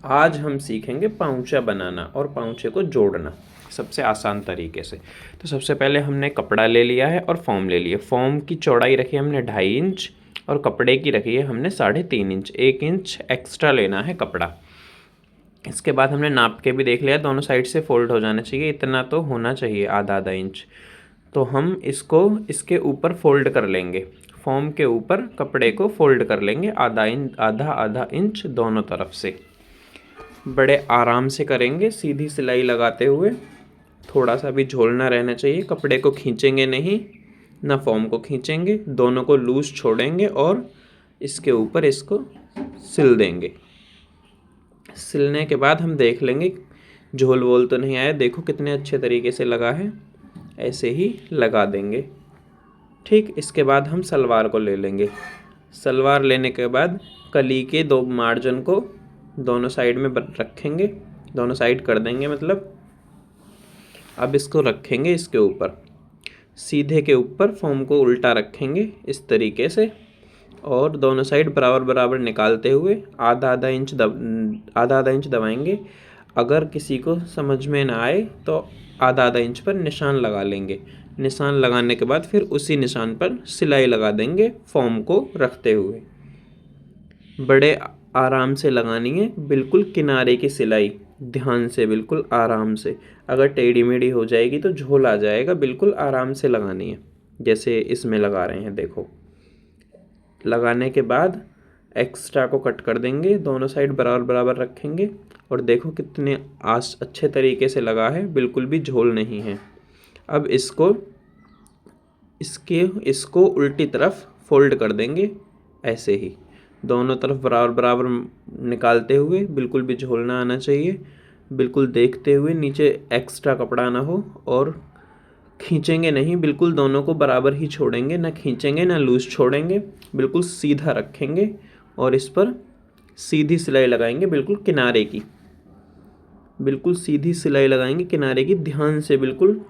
आज हम सीखेंगे पाउंचा बनाना और पाउंचे को जोड़ना सबसे आसान तरीके से। तो सबसे पहले हमने कपड़ा ले लिया है और फॉर्म ले लिया। फॉर्म की चौड़ाई रखी है हमने 2.5 इंच और कपड़े की रखी है हमने 3.5 इंच। 1 इंच एक्स्ट्रा लेना है कपड़ा। इसके बाद हमने नाप के भी देख लिया, दोनों साइड से फोल्ड हो जाना चाहिए, इतना तो होना चाहिए, आधा इंच। तो हम इसको इसके ऊपर फोल्ड कर लेंगे, फॉर्म के ऊपर कपड़े को फोल्ड कर लेंगे आधा इंच दोनों तरफ से। बड़े आराम से करेंगे, सीधी सिलाई लगाते हुए। थोड़ा सा भी झोल ना रहना चाहिए, कपड़े को खींचेंगे नहीं ना फॉर्म को खींचेंगे, दोनों को लूज छोड़ेंगे और इसके ऊपर इसको सिल देंगे। सिलने के बाद हम देख लेंगे झोल वोल तो नहीं आया, देखो कितने अच्छे तरीके से लगा है, ऐसे ही लगा देंगे। ठीक, इसके बाद हम सलवार को ले लेंगे। सलवार लेने के बाद कली के 2 मार्जिन को दोनों साइड में रखेंगे, दोनों साइड कर देंगे मतलब। अब इसको रखेंगे इसके ऊपर, सीधे के ऊपर फॉर्म को उल्टा रखेंगे इस तरीके से और दोनों साइड बराबर बराबर निकालते हुए आधा इंच दबाएंगे। अगर किसी को समझ में ना आए तो आधा इंच पर निशान लगा लेंगे। निशान लगाने के बाद फिर उसी निशान पर सिलाई लगा देंगे फॉर्म को रखते हुए। बड़े आराम से लगानी है, बिल्कुल किनारे की सिलाई, ध्यान से, बिल्कुल आराम से। अगर टेढ़ी मेढ़ी हो जाएगी तो झोल आ जाएगा, बिल्कुल आराम से लगानी है जैसे इसमें लगा रहे हैं। देखो, लगाने के बाद एक्स्ट्रा को कट कर देंगे, दोनों साइड बराबर बराबर रखेंगे और देखो कितने अच्छे तरीके से लगा है, बिल्कुल भी झोल नहीं है। अब इसको उल्टी तरफ फोल्ड कर देंगे ऐसे ही, दोनों तरफ बराबर बराबर निकालते हुए, बिल्कुल भी झोल ना आना चाहिए, बिल्कुल देखते हुए, नीचे एक्स्ट्रा कपड़ा ना हो और खींचेंगे नहीं, बिल्कुल दोनों को बराबर ही छोड़ेंगे, ना खींचेंगे ना लूज छोड़ेंगे, बिल्कुल सीधा रखेंगे और इस पर सीधी सिलाई लगाएंगे, बिल्कुल किनारे की, बिल्कुल सीधी सिलाई लगाएंगे किनारे की, ध्यान से, बिल्कुल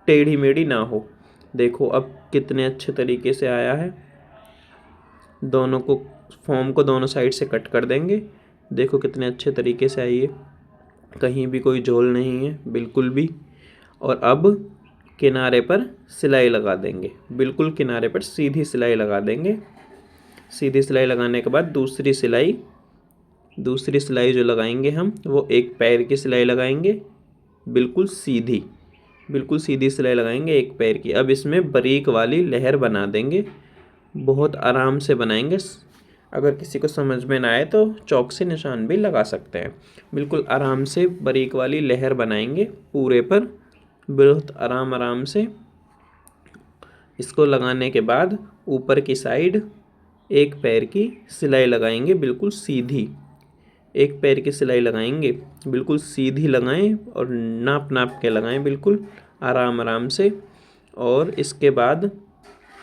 टेढ़ी मेढ़ी ना हो। देखो अब कितने अच्छे तरीके से आया है। दोनों को, फॉर्म को दोनों साइड से कट कर देंगे, देखो कितने अच्छे तरीके से आई है, कहीं भी कोई झोल नहीं है बिल्कुल भी। और अब किनारे पर सिलाई लगा देंगे, बिल्कुल किनारे पर सीधी सिलाई लगा देंगे। सीधी सिलाई लगाने के बाद दूसरी सिलाई जो लगाएंगे हम, वो एक पैर की सिलाई लगाएंगे, बिल्कुल सीधी सिलाई लगाएंगे एक पैर की। अब इसमें बारीक वाली लहर बना देंगे, बहुत आराम से बनाएंगे। अगर किसी को समझ में ना आए तो चौक से निशान भी लगा सकते हैं। बिल्कुल आराम से बारीक वाली लहर बनाएंगे पूरे पर, बहुत आराम से। इसको लगाने के बाद ऊपर की साइड एक पैर की सिलाई लगाएंगे, बिल्कुल सीधी, एक पैर की सिलाई लगाएंगे, बिल्कुल सीधी लगाएं और नाप के लगाएं, बिल्कुल आराम से। और इसके बाद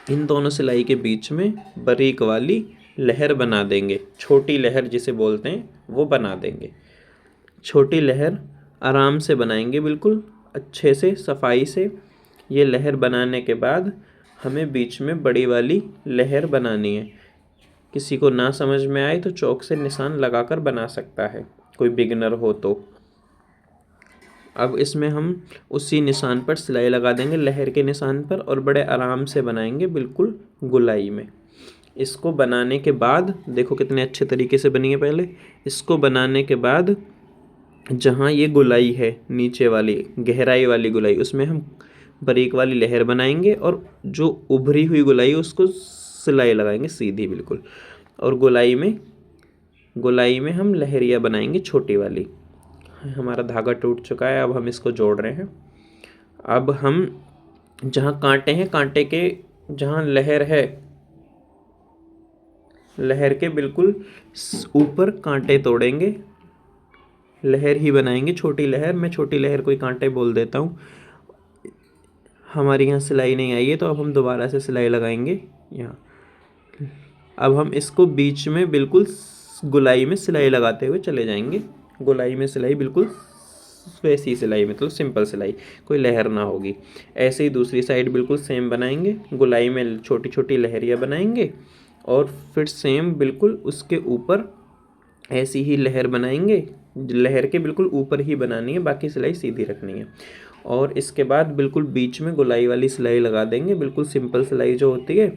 इन दोनों सिलाई के बीच में बारीक वाली लहर बना देंगे, छोटी लहर जिसे बोलते हैं वो बना देंगे। छोटी लहर आराम से बनाएंगे, बिल्कुल अच्छे से, सफाई से। ये लहर बनाने के बाद हमें बीच में बड़ी वाली लहर बनानी है। किसी को ना समझ में आए तो चौक से निशान लगाकर बना सकता है, कोई बिगिनर हो तो। अब इसमें हम उसी निशान पर सिलाई लगा देंगे, लहर के निशान पर, और बड़े आराम से बनाएंगे, बिल्कुल गुलाई में। इसको बनाने के बाद देखो कितने अच्छे तरीके से बनी है। पहले इसको बनाने के बाद जहाँ ये गुलाई है, नीचे वाली गहराई वाली गुलाई, उसमें हम बारीक वाली लहर बनाएंगे और जो उभरी हुई गुलाई उसको सिलाई लगाएंगे सीधी बिल्कुल। और गुलाई में हम लहरिया बनाएंगे छोटी वाली। हमारा धागा टूट चुका है, अब हम इसको जोड़ रहे हैं। अब हम जहाँ कांटे हैं, कांटे के जहाँ लहर है, लहर के बिल्कुल ऊपर कांटे तोड़ेंगे, लहर ही बनाएंगे, छोटी लहर। मैं छोटी लहर को ही कांटे बोल देता हूँ। हमारे यहाँ सिलाई नहीं आई है तो अब हम दोबारा से सिलाई लगाएंगे यहाँ। अब हम इसको बीच में बिल्कुल गुलाई में सिलाई लगाते हुए चले जाएंगे। गुलाई में सिलाई, बिल्कुल वैसी सिलाई, मतलब सिंपल सिलाई, कोई लहर ना होगी। ऐसे ही दूसरी साइड बिल्कुल सेम बनाएंगे, गुलाई में छोटी छोटी लहरियाँ बनाएंगे और फिर सेम बिल्कुल उसके ऊपर ऐसी ही लहर बनाएंगे, लहर के बिल्कुल ऊपर ही बनानी है, बाकी सिलाई सीधी रखनी है। और इसके बाद बिल्कुल बीच में गोलाई वाली सिलाई लगा देंगे, बिल्कुल सिंपल सिलाई जो होती है,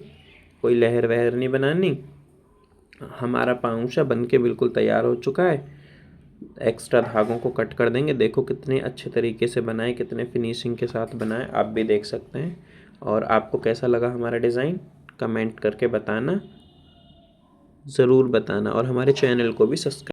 कोई लहर वहर नहीं बनानी। हमारा पाउंचा बन के बिल्कुल तैयार हो चुका है। एक्स्ट्रा धागों को कट कर देंगे। देखो कितने अच्छे तरीके से बनाए, कितने फिनिशिंग के साथ बनाए, आप भी देख सकते हैं। और आपको कैसा लगा हमारा डिज़ाइन कमेंट करके बताना, ज़रूर बताना, और हमारे चैनल को भी सब्सक्राइब